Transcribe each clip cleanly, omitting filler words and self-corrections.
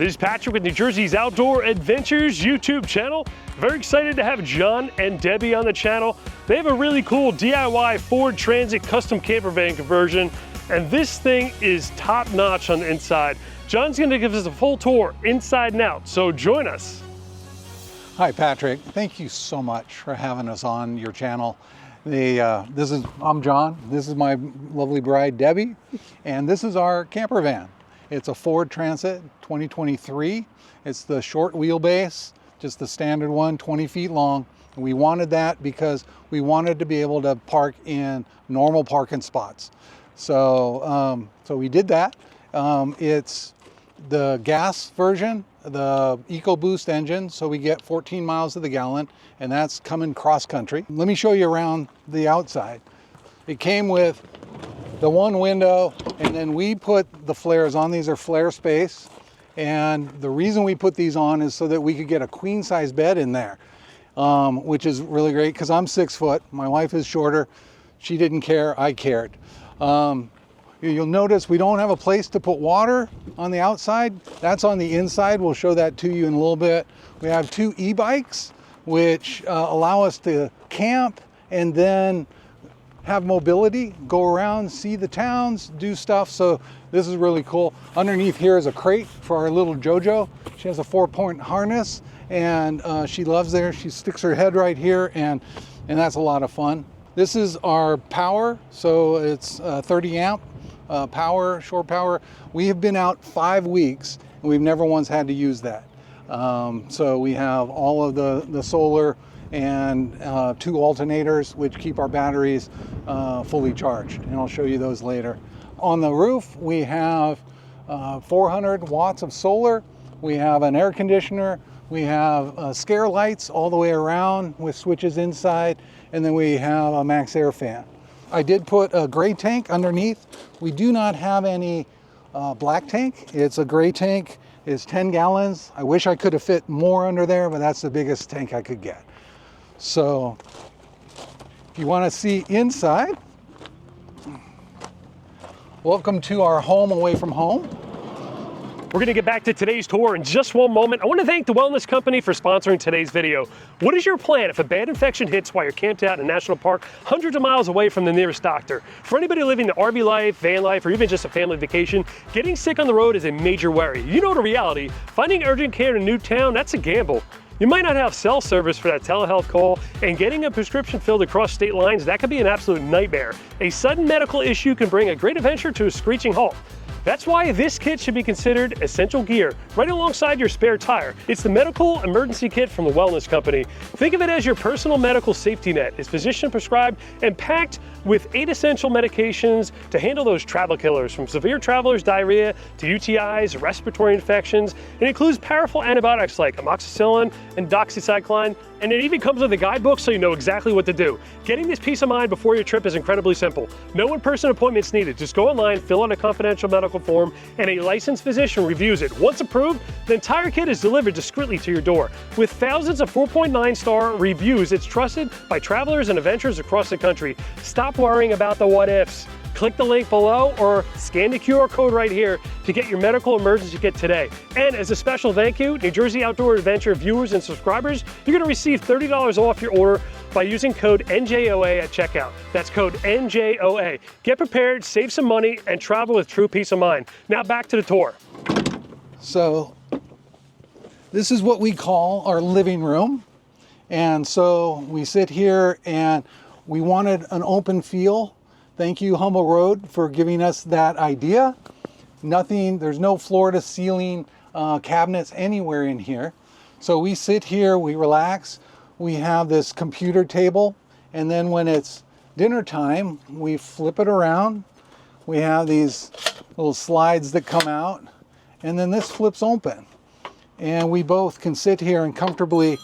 This is Patrick with New Jersey's Outdoor Adventures YouTube channel. Very excited to have John and Debbie on the channel. They have a really cool DIY Ford Transit custom camper van conversion, and this thing is top notch on the inside. John's gonna give us a full tour inside and out, so join us. Hi Patrick, thank you so much for having us on your channel. I'm John, this is my lovely bride Debbie, and this is our camper van. It's a Ford Transit 2023. It's the short wheelbase, just the standard one, 20 feet long. We wanted that because we wanted to be able to park in normal parking spots. So we did that. It's the gas version, the EcoBoost engine, so we get 14 miles to the gallon, and that's coming cross country. Let me show you around the outside. It came with the one window, and then we put the flares on. These are flare space, and the reason we put these on is so that we could get a queen size bed in there, which is really great because I'm 6 foot, my wife is shorter. She didn't care, I cared. You'll notice we don't have a place to put water on the outside. That's on the inside. We'll show that to you in a little bit. We have 2 e-bikes, which allow us to camp and then have mobility, go around, see the towns, do stuff. So this is really cool. Underneath here is a crate for our little JoJo. She has a 4-point harness, and she loves there. She sticks her head right here, and that's a lot of fun. This is our power, so it's 30 amp power, shore power. We have been out 5 weeks, and we've never once had to use that. So we have all of the solar and 2 alternators, which keep our batteries fully charged, and I'll show you those later. On the roof, we have 400 watts of solar. We have an air conditioner. We have scare lights all the way around with switches inside, and then we have a max air fan. I did put a gray tank underneath. We do not have any black tank. It's a gray tank. It's 10 gallons. I wish I could have fit more under there, but that's the biggest tank I could get. So if you want to see inside, welcome to our home away from home. We're gonna get back to today's tour in just one moment. I wanna thank the Wellness Company for sponsoring today's video. What is your plan if a bad infection hits while you're camped out in a national park hundreds of miles away from the nearest doctor? For anybody living the RV life, van life, or even just a family vacation, getting sick on the road is a major worry. You know the reality, finding urgent care in a new town, that's a gamble. You might not have cell service for that telehealth call, and getting a prescription filled across state lines, that could be an absolute nightmare. A sudden medical issue can bring a great adventure to a screeching halt. That's why this kit should be considered essential gear, right alongside your spare tire. It's the Medical Emergency Kit from the Wellness Company. Think of it as your personal medical safety net. It's physician prescribed and packed with 8 essential medications to handle those travel killers, from severe traveler's diarrhea to UTIs, respiratory infections. It includes powerful antibiotics like amoxicillin and doxycycline, and it even comes with a guidebook so you know exactly what to do. Getting this peace of mind before your trip is incredibly simple. No in-person appointments needed. Just go online, fill out a confidential medical form, and a licensed physician reviews it. Once approved, the entire kit is delivered discreetly to your door. With thousands of 4.9-star reviews, it's trusted by travelers and adventurers across the country. Stop worrying about the what-ifs. Click the link below or scan the QR code right here to get your medical emergency kit today. And as a special thank you, New Jersey Outdoor Adventure viewers and subscribers, you're going to receive $30 off your order by using code NJOA at checkout. That's code NJOA. Get prepared, save some money, and travel with true peace of mind. Now back to the tour. So this is what we call our living room. And so we sit here and we wanted an open feel. Thank you, Humble Road, for giving us that idea. There's no floor to ceiling cabinets anywhere in here. So we sit here, we relax. We have this computer table, and then when it's dinner time, we flip it around. We have these little slides that come out, and then this flips open. And we both can sit here and comfortably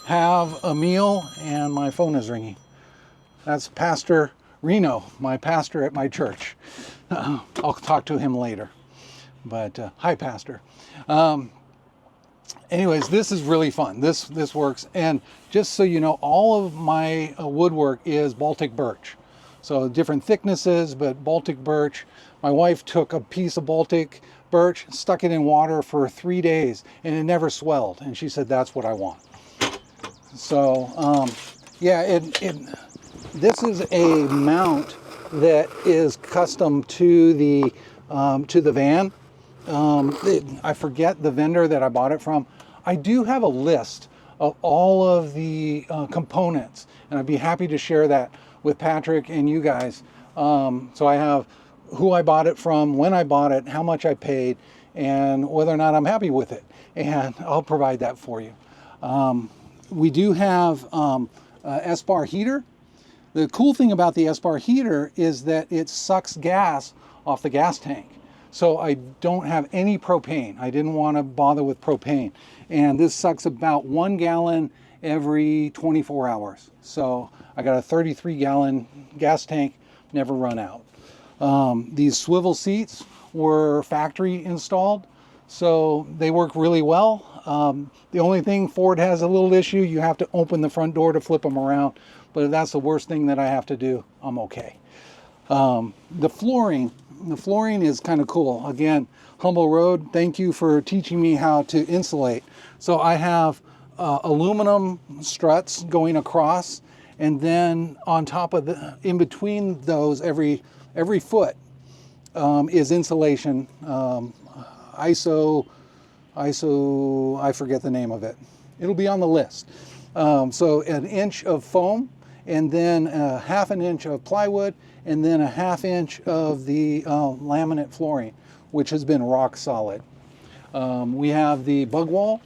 have a meal, and my phone is ringing. That's Pastor Reno, my pastor at my church. I'll talk to him later. But hi, Pastor. Anyways, this is really fun. This works. And just so you know, all of my woodwork is Baltic birch. So different thicknesses, but Baltic birch. My wife took a piece of Baltic birch, stuck it in water for 3 days, and it never swelled. And she said, that's what I want. So, yeah, this is a mount that is custom to the van. I forget the vendor that I bought it from. I do have a list of all of the components, and I'd be happy to share that with Patrick and you guys. So I have who I bought it from, when I bought it, how much I paid, and whether or not I'm happy with it. And I'll provide that for you. We do have Espar heater. The cool thing about the Espar heater is that it sucks gas off the gas tank. So I don't have any propane. I didn't want to bother with propane. And this sucks about 1 gallon every 24 hours. So I got a 33-gallon gas tank, never run out. These swivel seats were factory installed, so they work really well. The only thing, Ford has a little issue. You have to open the front door to flip them around. But if that's the worst thing that I have to do, I'm okay. The flooring is kind of cool. Again, Humble Road, thank you for teaching me how to insulate. So I have aluminum struts going across, and then on top of in between those, every foot is insulation. ISO, I forget the name of it. It'll be on the list. So 1 inch of foam, and then 1/2 inch of plywood, and then 1/2 inch of the laminate flooring, which has been rock solid. We have the bug wall.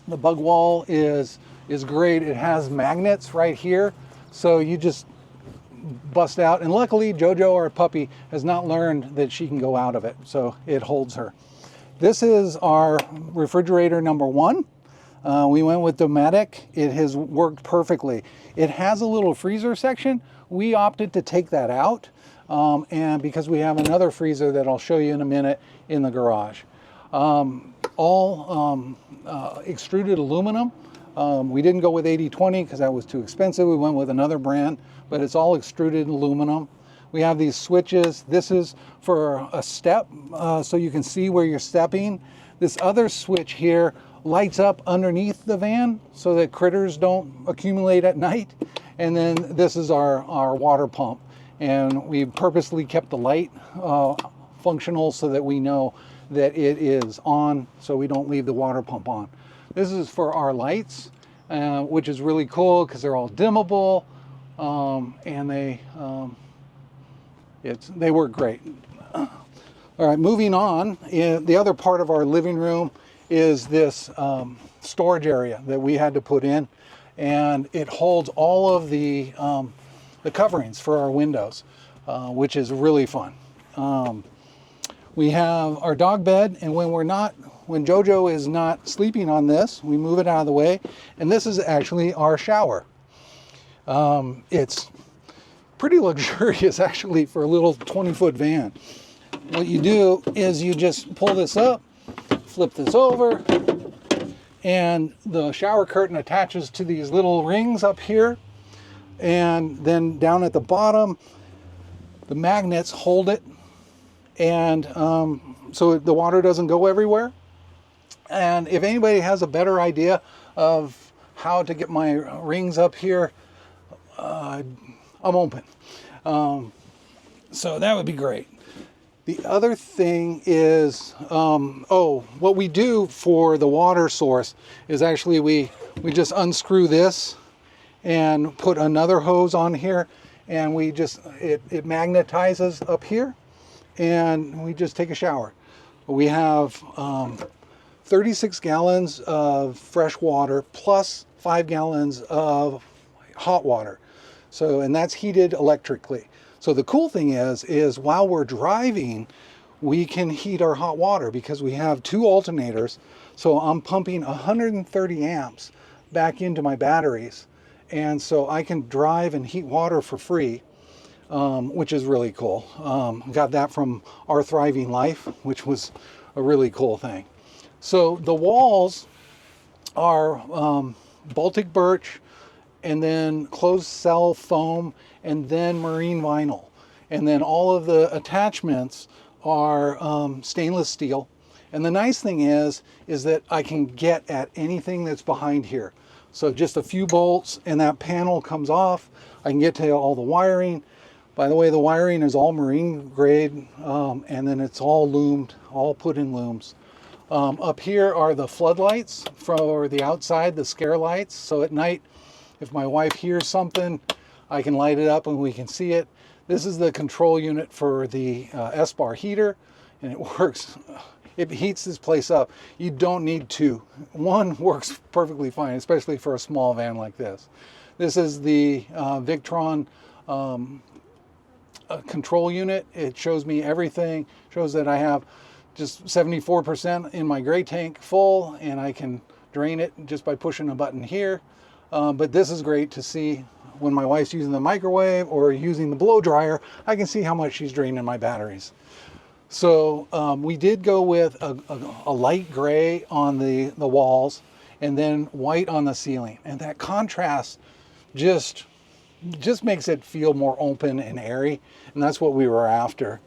The bug wall is great. It has magnets right here, so you just bust out. And luckily, JoJo, our puppy, has not learned that she can go out of it, so it holds her. This is our refrigerator number 1. We went with Dometic. It has worked perfectly. It has a little freezer section. We opted to take that out, and because we have another freezer that I'll show you in a minute in the garage. All extruded aluminum. We didn't go with 80/20 because that was too expensive. We went with another brand, but it's all extruded aluminum. We have these switches. This is for a step, so you can see where you're stepping. This other switch here lights up underneath the van so that critters don't accumulate at night. And then this is our water pump. And we purposely kept the light functional so that we know that it is on, so we don't leave the water pump on. This is for our lights, which is really cool because they're all dimmable, and they work great. All right, moving on. The other part of our living room is this storage area that we had to put in, and it holds all of the coverings for our windows, which is really fun. We have our dog bed, and when JoJo is not sleeping on this, we move it out of the way, and this is actually our shower. It's pretty luxurious actually for a little 20-foot van. What you do is you just pull this up, flip this over, and the shower curtain attaches to these little rings up here, and then down at the bottom the magnets hold it, and so the water doesn't go everywhere. And if anybody has a better idea of how to get my rings up here, I'm open. So that would be great. The other thing is, what we do for the water source is actually we just unscrew this and put another hose on here, and we just, it magnetizes up here, and we just take a shower. We have 36 gallons of fresh water plus 5 gallons of hot water. So, and that's heated electrically. So the cool thing is while we're driving, we can heat our hot water because we have 2 alternators. So I'm pumping 130 amps back into my batteries. And so I can drive and heat water for free, which is really cool. Got that from Our Thriving Life, which was a really cool thing. So the walls are Baltic birch, and then closed cell foam, and then marine vinyl. And then all of the attachments are stainless steel. And the nice thing is that I can get at anything that's behind here. So just a few bolts and that panel comes off. I can get to all the wiring. By the way, the wiring is all marine grade, and then it's all loomed, all put in looms. Up here are the floodlights for the outside, the scare lights. So at night, if my wife hears something, I can light it up and we can see it. This is the control unit for the Espar heater, and it works. It heats this place up. You don't need two. One works perfectly fine, especially for a small van like this. This is the Victron control unit. It shows me everything. Shows that I have just 74% in my gray tank full, and I can drain it just by pushing a button here. But this is great to see when my wife's using the microwave or using the blow dryer. I can see how much she's draining my batteries. So we did go with a light gray on the walls and then white on the ceiling, and that contrast just makes it feel more open and airy, and that's what we were after.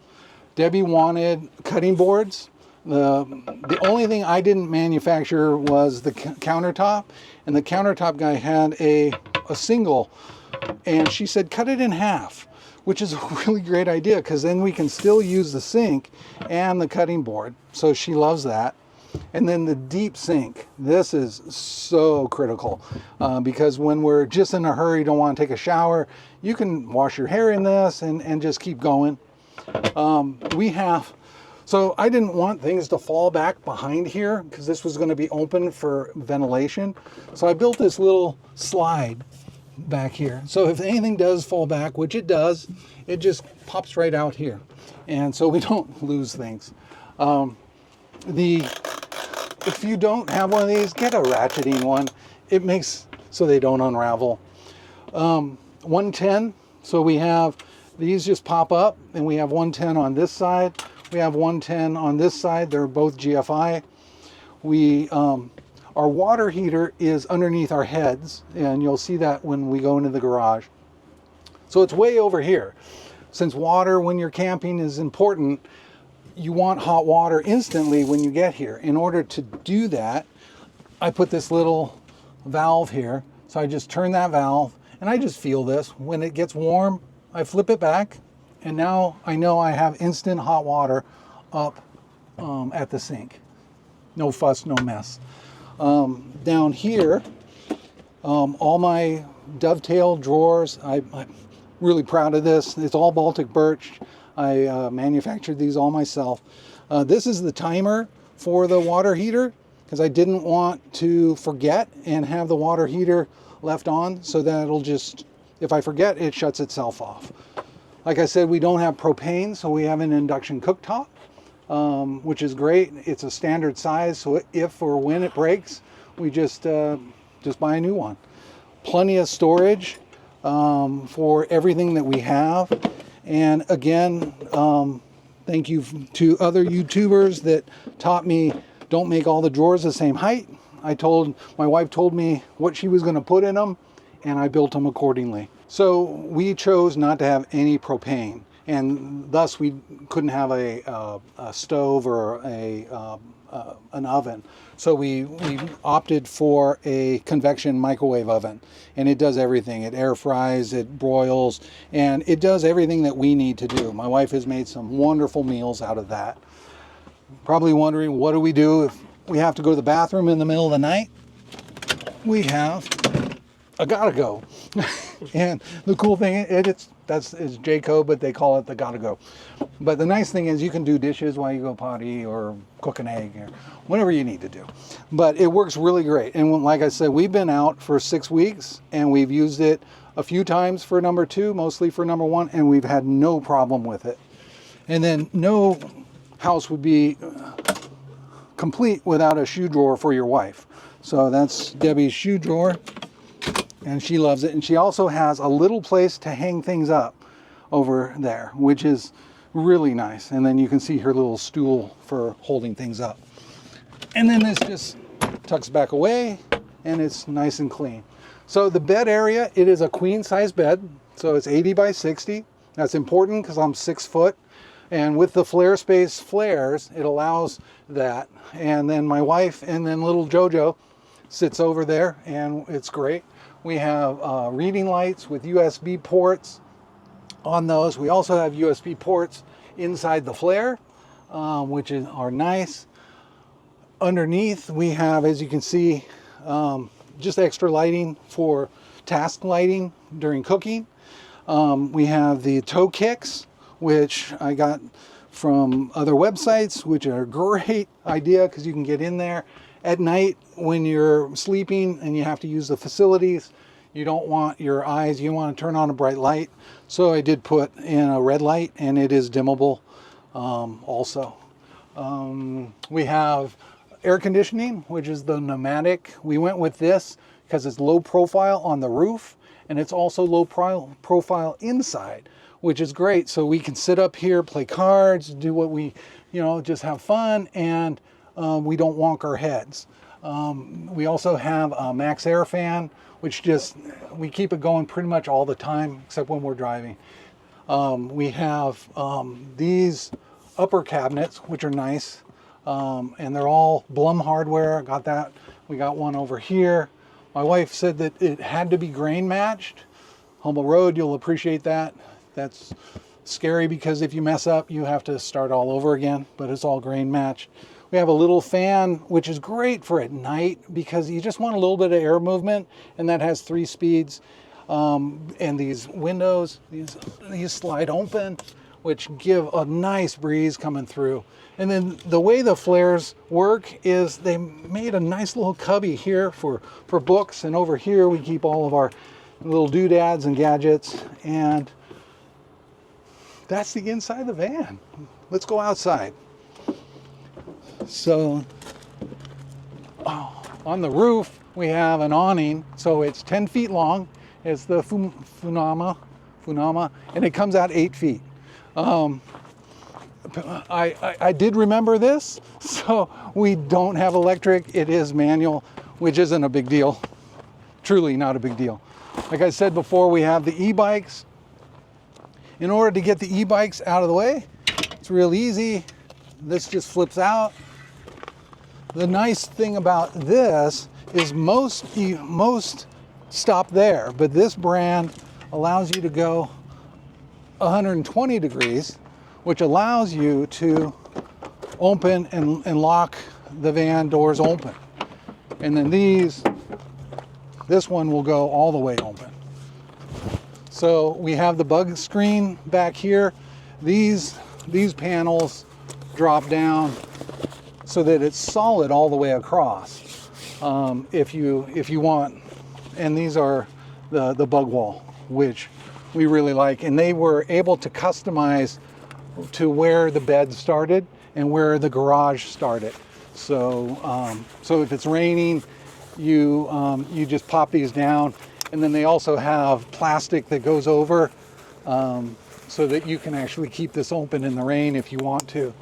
Debbie wanted cutting boards. The only thing I didn't manufacture was the countertop, and the countertop guy had a single, and she said cut it in half, which is a really great idea because then we can still use the sink and the cutting board. So she loves that. And then the deep sink, this is so critical because when we're just in a hurry, don't want to take a shower, you can wash your hair in this and just keep going. So I didn't want things to fall back behind here because this was going to be open for ventilation. So I built this little slide back here. So if anything does fall back, which it does, it just pops right out here. And so we don't lose things. If you don't have one of these, get a ratcheting one. It makes so they don't unravel. 110, so we have these just pop up, and we have 110 on this side. We have 110 on this side. They're both GFI. Our water heater is underneath our heads, and you'll see that when we go into the garage. So it's way over here. Since water when you're camping is important, you want hot water instantly when you get here. In order to do that, I put this little valve here. So I just turn that valve, and I just feel this. When it gets warm, I flip it back, and now I know I have instant hot water up at the sink. No fuss, no mess. Down here, all my Dovetail drawers, I'm really proud of this. It's all Baltic Birch. I manufactured these all myself. This is the timer for the water heater because I didn't want to forget and have the water heater left on, so that it'll just, if I forget, it shuts itself off. Like I said, we don't have propane, so we have an induction cooktop, which is great. It's a standard size, so if or when it breaks, we just buy a new one. Plenty of storage for everything that we have. And again, thank you to other YouTubers that taught me don't make all the drawers the same height. My wife told me what she was going to put in them, and I built them accordingly. So we chose not to have any propane, and thus we couldn't have a stove or an oven. So we opted for a convection microwave oven, and it does everything. It air fries, it broils, and it does everything that we need to do. My wife has made some wonderful meals out of that. Probably wondering, what do we do if we have to go to the bathroom in the middle of the night? We have a gotta go. And the cool thing, it's J-code, but they call it the gotta go. But the nice thing is you can do dishes while you go potty or cook an egg or whatever you need to do. But it works really great. And like I said, we've been out for 6 weeks, and we've used it a few times for number 2, mostly for number 1, and we've had no problem with it. And then no house would be complete without a shoe drawer for your wife. So that's Debbie's shoe drawer, and she loves it. And she also has a little place to hang things up over there, which is really nice. And then you can see her little stool for holding things up. And then this just tucks back away, and it's nice and clean. So the bed area, it is a queen size bed. So it's 80 by 60. That's important because I'm 6 foot. And with the flare space flares, it allows that. And then my wife and then little Jojo sits over there, and it's great. We have reading lights with USB ports on those. We also have USB ports inside the flare, which are nice. Underneath we have, as you can see, just extra lighting for task lighting during cooking. We have the toe kicks, which I got from other websites, which are a great idea because you can get in there at night when you're sleeping and you have to use the facilities. You don't want your eyes, you want to turn on a bright light. So I did put in a red light, and it is dimmable also. We have air conditioning, which is the pneumatic. We went with this because it's low profile on the roof, and it's also low profile inside, which is great. So we can sit up here, play cards, do what we, just have fun, and we don't wonk our heads. We also have a max air fan, which we keep it going pretty much all the time, except when we're driving. We have these upper cabinets, which are nice, and they're all Blum hardware. Got that. We got one over here. My wife said that it had to be grain matched. Humble Road, you'll appreciate that. That's scary because if you mess up, you have to start all over again, but it's all grain matched. We have a little fan, which is great for at night because you just want a little bit of air movement, and that has 3 speeds. And these windows, these slide open, which give a nice breeze coming through. And then the way the flares work is they made a nice little cubby here for books, and over here we keep all of our little doodads and gadgets, and that's the inside of the van. Let's go outside. So on the roof we have an awning, so it's 10 feet long. It's the Funama, and it comes out 8 feet. I did remember this, so we don't have electric. It is manual, which isn't a big deal. Truly not a big deal. Like I said before, we have the e-bikes. In order to get the e-bikes out of the way, it's real easy. This just flips out. The nice thing about this is most stop there, but this brand allows you to go 120 degrees, which allows you to open and lock the van doors open. And then this one will go all the way open. So we have the bug screen back here. These panels drop down so that it's solid all the way across, if you want. And these are the bug wall, which we really like. And they were able to customize to where the bed started and where the garage started. So if it's raining, you just pop these down. And then they also have plastic that goes over, so that you can actually keep this open in the rain if you want to.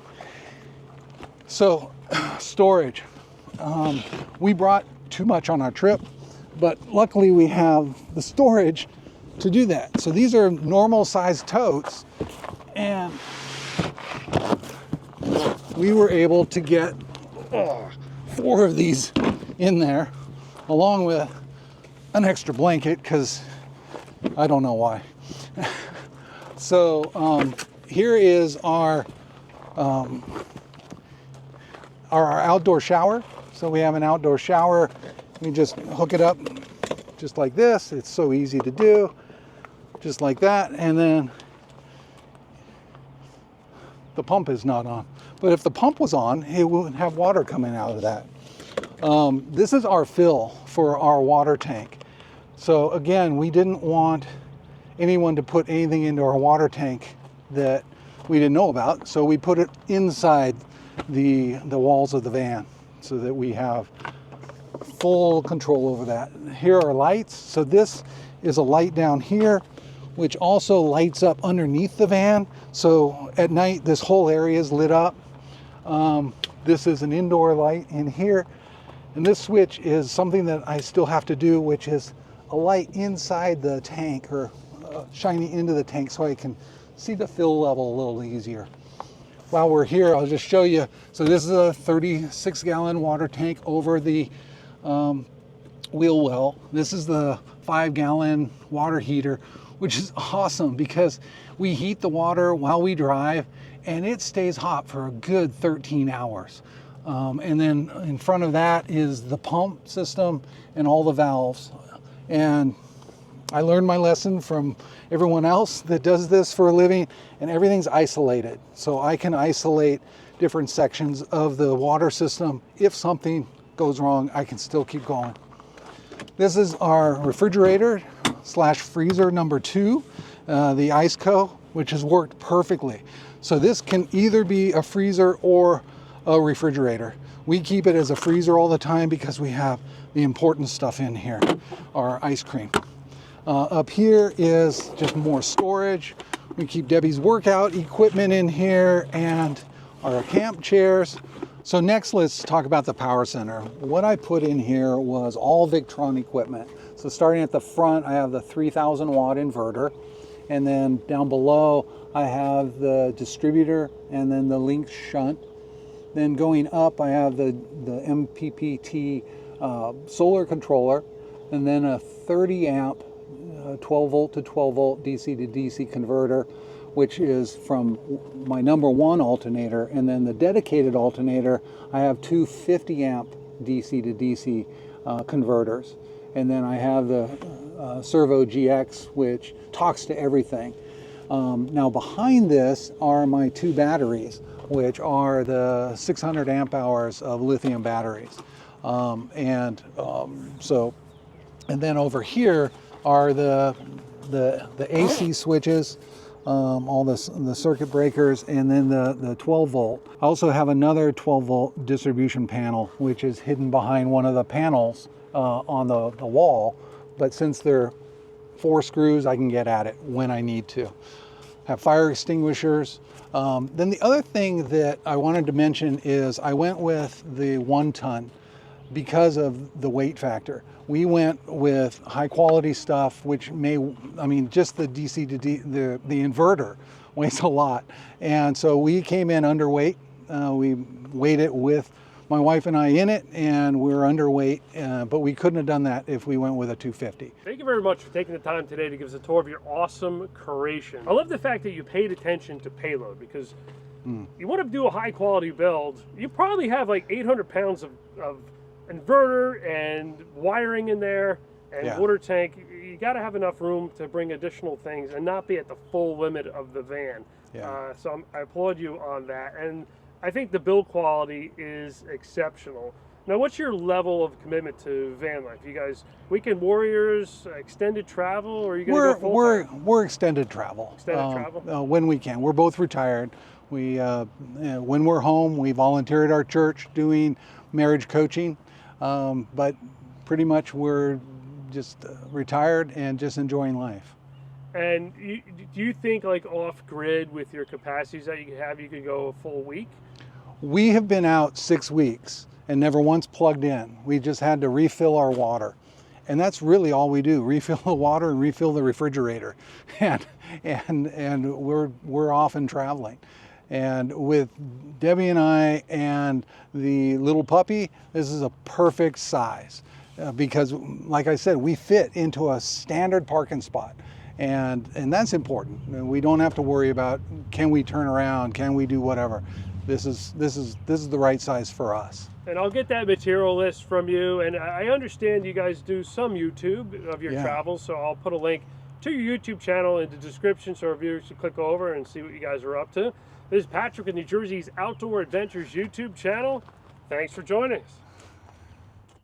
So storage. We brought too much on our trip, but luckily we have the storage to do that. So these are normal sized totes, and we were able to get 4 of these in there, along with an extra blanket, because I don't know why. So here is our outdoor shower. So we have an outdoor shower. You just hook it up just like this. It's so easy to do, just like that. And then the pump is not on. But if the pump was on, it would have water coming out of that. This is our fill for our water tank. So again, we didn't want anyone to put anything into our water tank that we didn't know about. So we put it inside the walls of the van so that we have full control over that. Here are lights. So this is a light down here, which also lights up underneath the van. So at night, this whole area is lit up. This is an indoor light in here. And this switch is something that I still have to do, which is a light inside the tank, or shining into the tank so I can see the fill level a little easier. while we're here, I'll just show you. So this is a 36-gallon water tank over the wheel well. This is the 5-gallon water heater, which is awesome because we heat the water while we drive and it stays hot for a good 13 hours. And then in front of that is the pump system and all the valves. And I learned my lesson from everyone else that does this for a living, and everything's isolated. So I can isolate different sections of the water system. If something goes wrong, I can still keep going. This is our refrigerator / freezer number 2, the IceCo, which has worked perfectly. So this can either be a freezer or a refrigerator. We keep it as a freezer all the time because we have the important stuff in here, our ice cream. Up here is just more storage. We keep Debbie's workout equipment in here and our camp chairs. So next, let's talk about the power center. What I put in here was all Victron equipment. So starting at the front, I have the 3,000 watt inverter. And then down below, I have the distributor and then the link shunt. Then going up, I have the MPPT solar controller, and then a 30 amp 12 volt to 12 volt DC to DC converter, which is from my number 1 alternator. And then the dedicated alternator, I have two 50 amp DC to DC converters. And then I have the Servo GX, which talks to everything. Now behind this are my 2 batteries, which are the 600 amp hours of lithium batteries. And then over here are the AC switches, all the circuit breakers, and then the 12 volt. I also have another 12 volt distribution panel, which is hidden behind one of the panels on the wall. But since they're 4 screws, I can get at it when I need to. Have fire extinguishers. Then the other thing that I wanted to mention is I went with the 1 ton because of the weight factor. We went with high quality stuff, which just the DC to the inverter weighs a lot. And so we came in underweight. We weighed it with my wife and I in it, and we're underweight, but we couldn't have done that if we went with a 250. Thank you very much for taking the time today to give us a tour of your awesome creation. I love the fact that you paid attention to payload, because you want to do a high quality build, you probably have like 800 pounds of inverter and wiring in there and water tank. You got to have enough room to bring additional things and not be at the full limit of the van. So I applaud you on that. And I think the build quality is exceptional. Now, what's your level of commitment to van life? You guys, weekend warriors, extended travel, or are you going to go full time? We're extended travel. Extended travel? When we can. We're both retired. We, when we're home, we volunteer at our church doing marriage coaching. But pretty much we're just retired and just enjoying life. And do you think, like off-grid with your capacities that you have, you could go a full week? We have been out 6 weeks and never once plugged in. We just had to refill our water. And that's really all we do, refill the water and refill the refrigerator. And we're off and traveling. And with Debbie and I and the little puppy, this is a perfect size because, like I said, we fit into a standard parking spot. And that's important. We don't have to worry about, can we turn around, can we do whatever. This is the right size for us. And I'll get that material list from you. And I understand you guys do some YouTube of your travels, so I'll put a link to your YouTube channel in the description so our viewers can click over and see what you guys are up to. This is Patrick with New Jersey's Outdoor Adventures YouTube channel. Thanks for joining us.